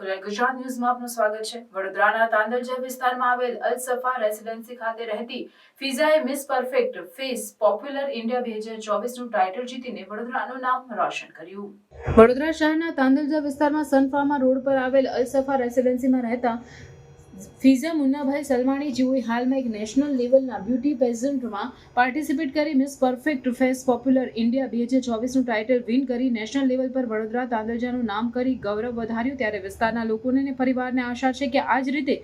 Secular Gujarat ન્યૂઝમાં આપનું સ્વાગત છે। વડોદરાના તાંદલજા વિસ્તારમાં આવેલ અલ સફા રેસિડેન્સી ખાતે રહેતી ફિઝાએ Miss Perfect Face Popular India 2024નું ટાઇટલ જીતીને વડોદરાનું નામ રોશન કર્યું। વડોદરા શહેરના તાંદલજા વિસ્તારમાં સનફાર્મા રોડ પર આવેલ અલ સફા રેસિડેન્સીમાં રહેતા ફિઝા મુન્નાભાઈ સલમાણી જેઓએ હાલમાં એક નેશનલ લેવલના બ્યુટી પેજન્ટમાં પાર્ટિસિપેટ કરી Miss Perfect Face Popular India 2024નું ટાઇટલ વિન કરી નેશનલ લેવલ પર વડોદરા તાંદલજાનું નામ કરી ગૌરવ વધાર્યું। ત્યારે વિસ્તારના લોકોને અને પરિવારને આશા છે કે આ જ રીતે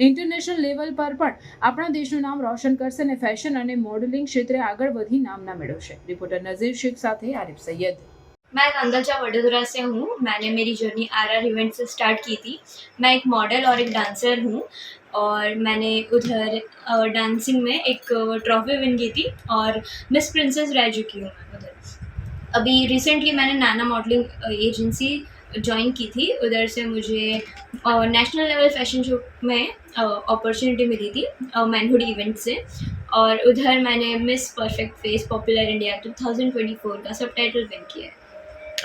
ઇન્ટરનેશનલ લેવલ પર પણ આપણા દેશનું નામ રોશન કરશે અને ફેશન અને મોડલિંગ ક્ષેત્રે આગળ વધી નામના મેળવશે। રિપોર્ટર નઝીર शेख સાથે आरिफ सैयद। मैं तांदलजा वडोदरा से हूँ। मैंने मेरी जर्नी आरआर इवेंट से स्टार्ट की थी। मैं एक मॉडल और एक डांसर हूँ और मैंने उधर डांसिंग में एक ट्रॉफी विन की थी और मिस प्रिंसेस रह चुकी हूँ मैं उधर। अभी रिसेंटली मैंने नाना मॉडलिंग एजेंसी ज्वाइन की थी। उधर से मुझे नेशनल लेवल फैशन शो में अपॉर्चुनिटी मिली थी मैनहुड इवेंट से और उधर मैंने miss perfect face popular India 2024 का सब टाइटल विन किया है।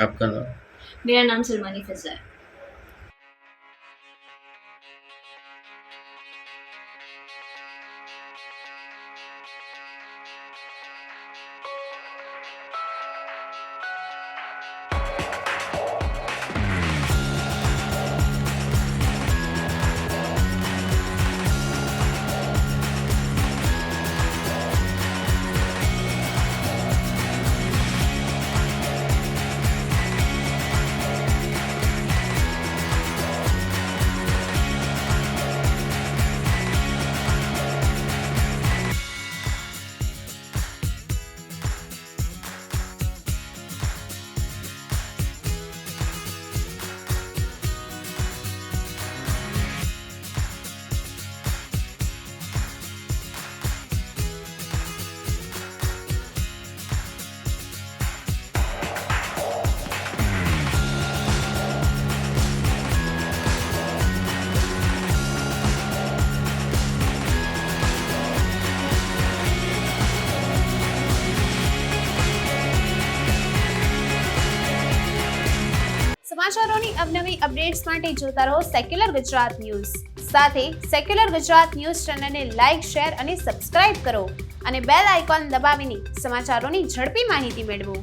आपका नाम? मेरा नाम सलमानी फिज़ा है। સમાચારોની અવનવી અપડેટ્સ માટે જોતા રહો સેક્યુલર ગુજરાત ન્યૂઝ। સાથે સેક્યુલર ગુજરાત ન્યૂઝ ચેનલને લાઇક, શેર અને સબસ્ક્રાઇબ કરો અને બેલ આઇકોન દબાવીને સમાચારોની ઝડપી માહિતી મેળવો।